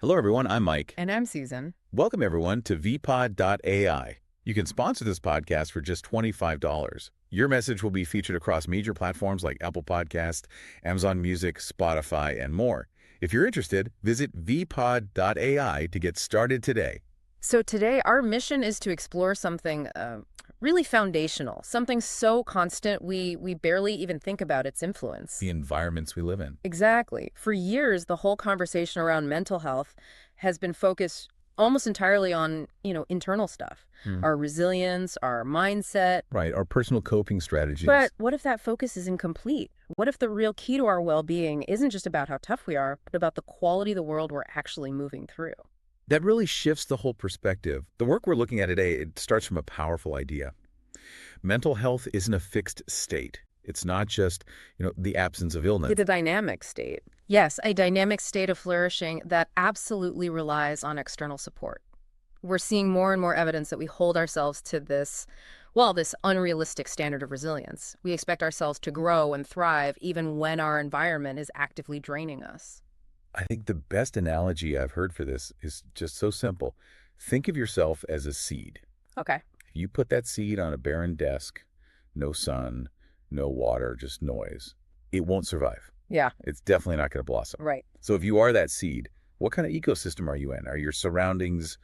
Hello, everyone. I'm Mike. And I'm Susan. Welcome, everyone, to vpod.ai. You can sponsor this podcast for just $25. Your message will be featured across major platforms like Apple Podcasts, Amazon Music, Spotify, and more. If you're interested, visit vpod.ai to get started today. So today, our mission is to explore something really foundational, something so constant we barely even think about its influence. The environments we live in. Exactly. For years, the whole conversation around mental health has been focused almost entirely on, internal stuff, our resilience, our mindset. Right, our personal coping strategies. But what if that focus is incomplete? What if the real key to our well-being isn't just about how tough we are, but about the quality of the world we're actually moving through? That really shifts the whole perspective. The work we're looking at today, it starts from a powerful idea. Mental health isn't a fixed state. It's not just, the absence of illness. It's a dynamic state. Yes, a dynamic state of flourishing that absolutely relies on external support. We're seeing more and more evidence that we hold ourselves to this unrealistic standard of resilience. We expect ourselves to grow and thrive even when our environment is actively draining us. I think the best analogy I've heard for this is just so simple. Think of yourself as a seed. Okay. If you put that seed on a barren desk, no sun, no water, just noise, it won't survive. Yeah. It's definitely not going to blossom. Right. So if you are that seed, what kind of ecosystem are you in? Are your surroundings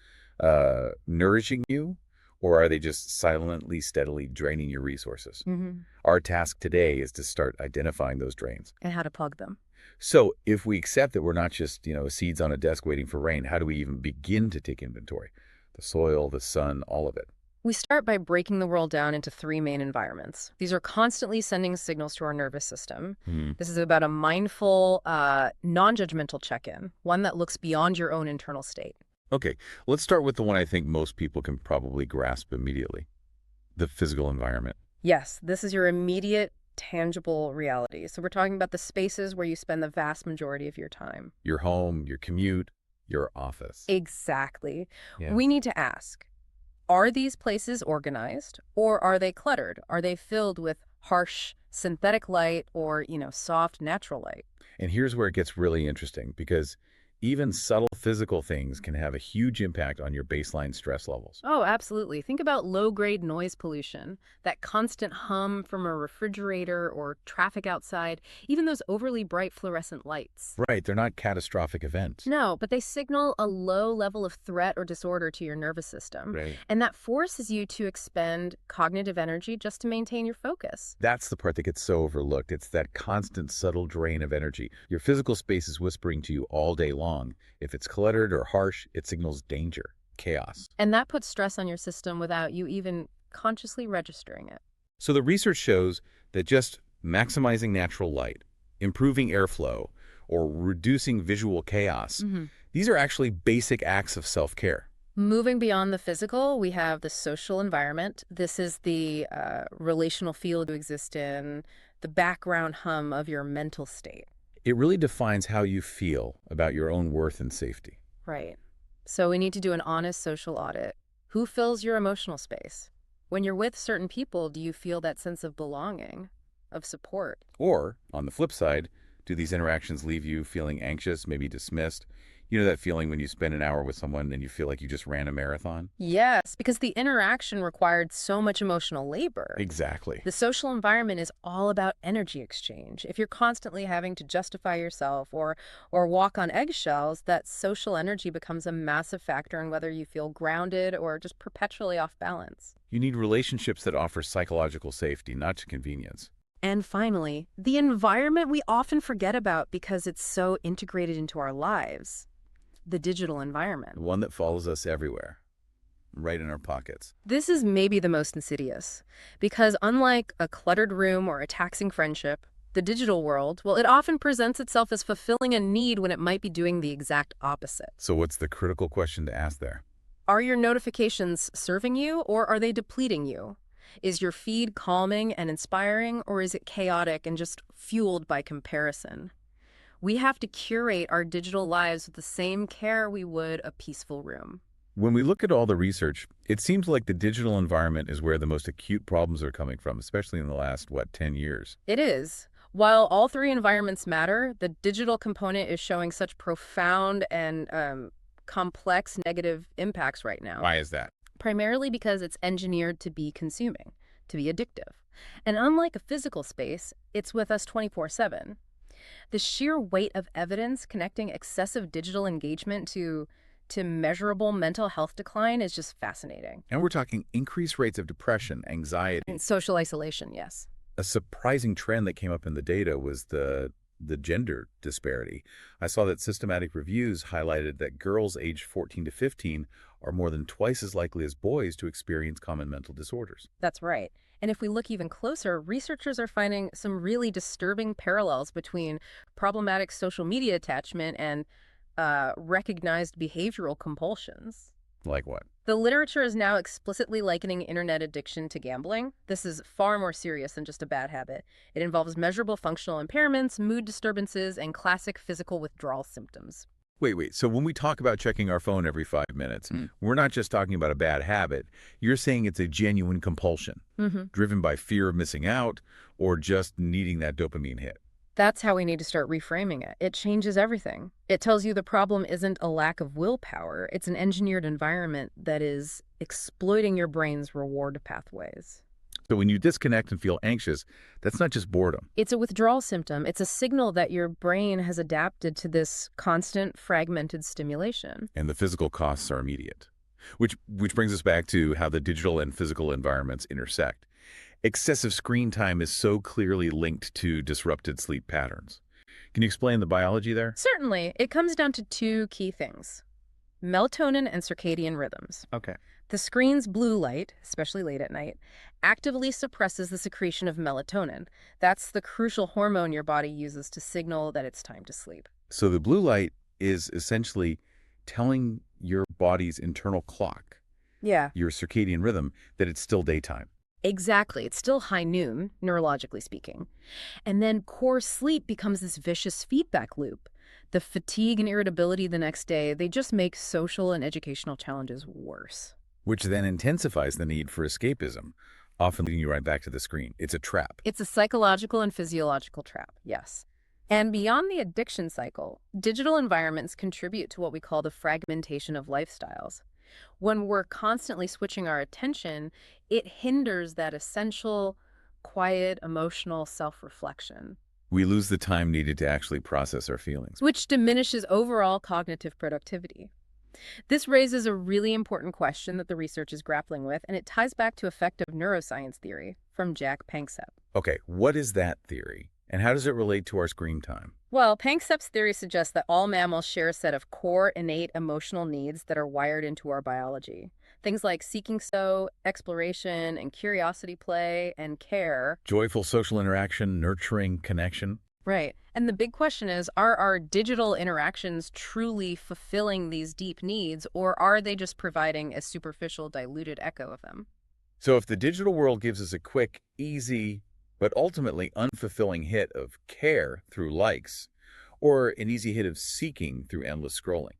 nourishing you, or are they just silently, steadily draining your resources? Mm-hmm. Our task today is to start identifying those drains. And how to plug them. So if we accept that we're not just, seeds on a desk waiting for rain, how do we even begin to take inventory? The soil, the sun, all of it. We start by breaking the world down into three main environments. These are constantly sending signals to our nervous system. This is about a mindful, non-judgmental check-in, one that looks beyond your own internal state. Okay, let's start with the one I think most people can probably grasp immediately, the physical environment. Yes, this is your immediate, tangible reality. So we're talking about the spaces where you spend the vast majority of your time. Your home, your commute, your office. Exactly. Yeah. We need to ask, are these places organized, or are they cluttered? Are they filled with harsh synthetic light or, soft natural light? And here's where it gets really interesting, because even subtle physical things can have a huge impact on your baseline stress levels. Oh, absolutely. Think about low-grade noise pollution, that constant hum from a refrigerator or traffic outside, even those overly bright fluorescent lights. Right, they're not catastrophic events. No, but they signal a low level of threat or disorder to your nervous system. Right. And that forces you to expend cognitive energy just to maintain your focus. That's the part that gets so overlooked. It's that constant subtle drain of energy. Your physical space is whispering to you all day long. If it's cluttered or harsh, it signals danger, chaos. And that puts stress on your system without you even consciously registering it. So the research shows that just maximizing natural light, improving airflow, or reducing visual chaos, these are actually basic acts of self-care. Moving beyond the physical, we have the social environment. This is the relational field you exist in, the background hum of your mental state. It really defines how you feel about your own worth and safety. Right. So we need to do an honest social audit. Who fills your emotional space? When you're with certain people, do you feel that sense of belonging, of support? Or, on the flip side, do these interactions leave you feeling anxious, maybe dismissed? You know that feeling when you spend an hour with someone and you feel like you just ran a marathon? Yes, because the interaction required so much emotional labor. Exactly. The social environment is all about energy exchange. If you're constantly having to justify yourself or walk on eggshells, that social energy becomes a massive factor in whether you feel grounded or just perpetually off balance. You need relationships that offer psychological safety, not just convenience. And finally, the environment we often forget about because it's so integrated into our lives. The digital environment. One that follows us everywhere, right in our pockets. This is maybe the most insidious, because unlike a cluttered room or a taxing friendship, the digital world, it often presents itself as fulfilling a need when it might be doing the exact opposite. So what's the critical question to ask there? Are your notifications serving you, or are they depleting you? Is your feed calming and inspiring, or is it chaotic and just fueled by comparison? We have to curate our digital lives with the same care we would a peaceful room. When we look at all the research, it seems like the digital environment is where the most acute problems are coming from, especially in the last, 10 years? It is. While all three environments matter, the digital component is showing such profound and complex negative impacts right now, Why is that? primarily because it's engineered to be consuming, to be addictive. And unlike a physical space, it's with us 24/7. The sheer weight of evidence connecting excessive digital engagement to measurable mental health decline is just fascinating. And we're talking increased rates of depression, anxiety. And social isolation, yes. A surprising trend that came up in the data was the gender disparity. I saw that systematic reviews highlighted that girls aged 14 to 15 are more than twice as likely as boys to experience common mental disorders. That's right. And if we look even closer, researchers are finding some really disturbing parallels between problematic social media attachment and recognized behavioral compulsions. Like what? The literature is now explicitly likening internet addiction to gambling. This is far more serious than just a bad habit. It involves measurable functional impairments, mood disturbances, and classic physical withdrawal symptoms. Wait. So when we talk about checking our phone every 5 minutes, we're not just talking about a bad habit. You're saying it's a genuine compulsion, driven by fear of missing out or just needing that dopamine hit. That's how we need to start reframing it. It changes everything. It tells you the problem isn't a lack of willpower. It's an engineered environment that is exploiting your brain's reward pathways. So when you disconnect and feel anxious, that's not just boredom. It's a withdrawal symptom. It's a signal that your brain has adapted to this constant, fragmented stimulation. And the physical costs are immediate. Which brings us back to how the digital and physical environments intersect. Excessive screen time is so clearly linked to disrupted sleep patterns. Can you explain the biology there? Certainly, it comes down to two key things: melatonin and circadian rhythms. Okay. The screen's blue light, especially late at night, actively suppresses the secretion of melatonin. That's the crucial hormone your body uses to signal that it's time to sleep. So the blue light is essentially telling your body's internal clock, Yeah. your circadian rhythm, that it's still daytime. Exactly. It's still high noon, neurologically speaking. And then core sleep becomes this vicious feedback loop. The fatigue and irritability the next day, they just make social and educational challenges worse. Which then intensifies the need for escapism, often leading you right back to the screen. It's a trap. It's a psychological and physiological trap, yes. And beyond the addiction cycle, digital environments contribute to what we call the fragmentation of lifestyles. When we're constantly switching our attention, it hinders that essential, quiet, emotional self-reflection, We lose the time needed to actually process our feelings. which diminishes overall cognitive productivity. This raises a really important question that the research is grappling with, and it ties back to effective neuroscience theory from Jack Panksepp. Okay, what is that theory? And how does it relate to our screen time? Well, Panksepp's theory suggests that all mammals share a set of core innate emotional needs that are wired into our biology. Things like seeking so, exploration, and curiosity play, and care. Joyful social interaction, nurturing connection. Right. And the big question is, are our digital interactions truly fulfilling these deep needs, or are they just providing a superficial, diluted echo of them? So if the digital world gives us a quick, easy, but ultimately unfulfilling hit of care through likes, or an easy hit of seeking through endless scrolling,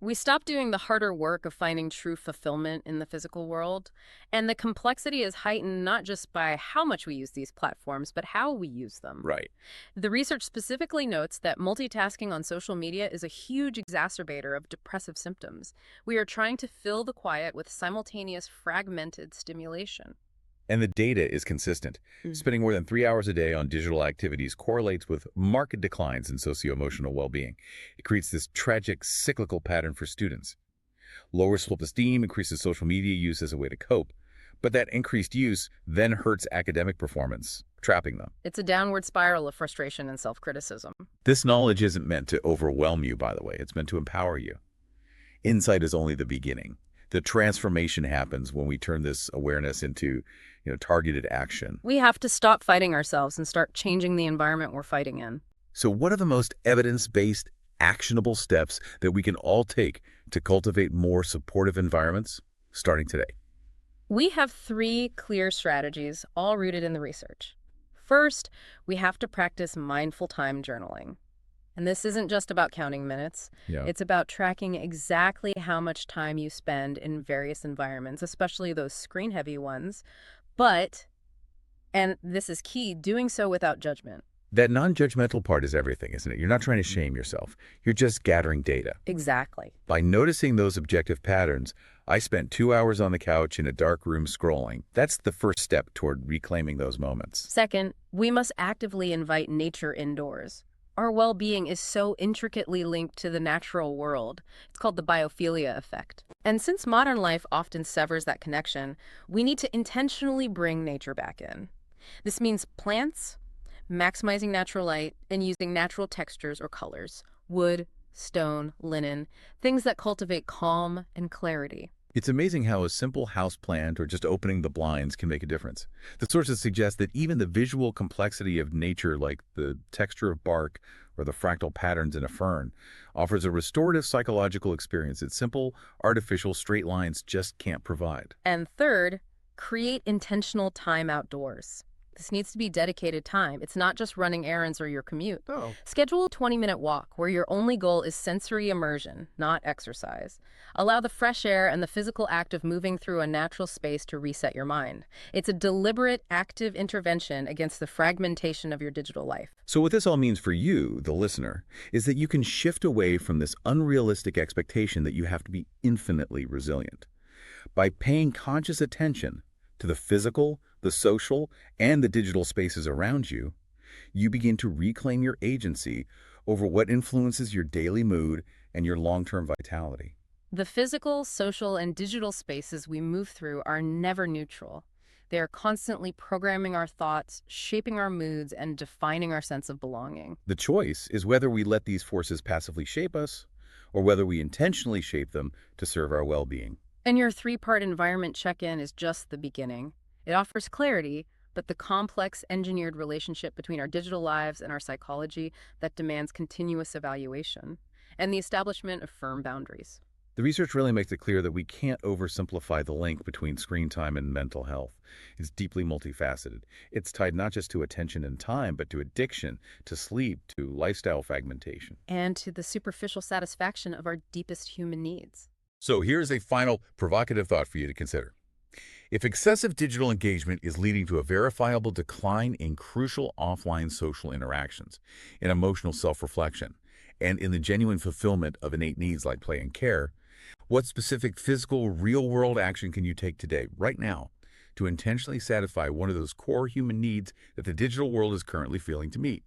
We stop doing the harder work of finding true fulfillment in the physical world, and the complexity is heightened not just by how much we use these platforms, but how we use them. right? The research specifically notes that multitasking on social media is a huge exacerbator of depressive symptoms. We are trying to fill the quiet with simultaneous fragmented stimulation. And the data is consistent. Spending more than 3 hours a day on digital activities correlates with marked declines in socio-emotional well-being. It creates this tragic cyclical pattern for students. Lower self-esteem increases social media use as a way to cope, but that increased use then hurts academic performance, trapping them. It's a downward spiral of frustration and self-criticism. This knowledge isn't meant to overwhelm you, by the way. It's meant to empower you. Insight is only the beginning. The transformation happens when we turn this awareness into, targeted action. We have to stop fighting ourselves and start changing the environment we're fighting in. So what are the most evidence-based, actionable steps that we can all take to cultivate more supportive environments starting today? We have 3 clear strategies, all rooted in the research. First, we have to practice mindful time journaling. And this isn't just about counting minutes. Yeah. It's about tracking exactly how much time you spend in various environments, especially those screen-heavy ones. But, and this is key, doing so without judgment. That non-judgmental part is everything, isn't it? You're not trying to shame yourself. You're just gathering data. Exactly. By noticing those objective patterns, I spent 2 hours on the couch in a dark room scrolling. That's the first step toward reclaiming those moments. Second, we must actively invite nature indoors. Our well-being is so intricately linked to the natural world. It's called the biophilia effect. And since modern life often severs that connection, we need to intentionally bring nature back in. This means plants, maximizing natural light, and using natural textures or colors, wood, stone, linen, things that cultivate calm and clarity. It's amazing how a simple house plant or just opening the blinds can make a difference. The sources suggest that even the visual complexity of nature, like the texture of bark or the fractal patterns in a fern, offers a restorative psychological experience that simple, artificial straight lines just can't provide. And third, create intentional time outdoors. This needs to be dedicated time. It's not just running errands or your commute. Oh. Schedule a 20-minute walk where your only goal is sensory immersion, not exercise. Allow the fresh air and the physical act of moving through a natural space to reset your mind. It's a deliberate, active intervention against the fragmentation of your digital life. So what this all means for you, the listener, is that you can shift away from this unrealistic expectation that you have to be infinitely resilient. By paying conscious attention to the physical, the social, and the digital spaces around you, you begin to reclaim your agency over what influences your daily mood and your long-term vitality. The physical, social, and digital spaces we move through are never neutral. They are constantly programming our thoughts, shaping our moods, and defining our sense of belonging. The choice is whether we let these forces passively shape us or whether we intentionally shape them to serve our well-being. And your three-part environment check-in is just the beginning. It offers clarity, but the complex engineered relationship between our digital lives and our psychology that demands continuous evaluation and the establishment of firm boundaries. The research really makes it clear that we can't oversimplify the link between screen time and mental health. It's deeply multifaceted. It's tied not just to attention and time, but to addiction, to sleep, to lifestyle fragmentation. And to the superficial satisfaction of our deepest human needs. So here's a final provocative thought for you to consider. If excessive digital engagement is leading to a verifiable decline in crucial offline social interactions, in emotional self-reflection, and in the genuine fulfillment of innate needs like play and care, what specific physical, real-world action can you take today, right now, to intentionally satisfy one of those core human needs that the digital world is currently failing to meet?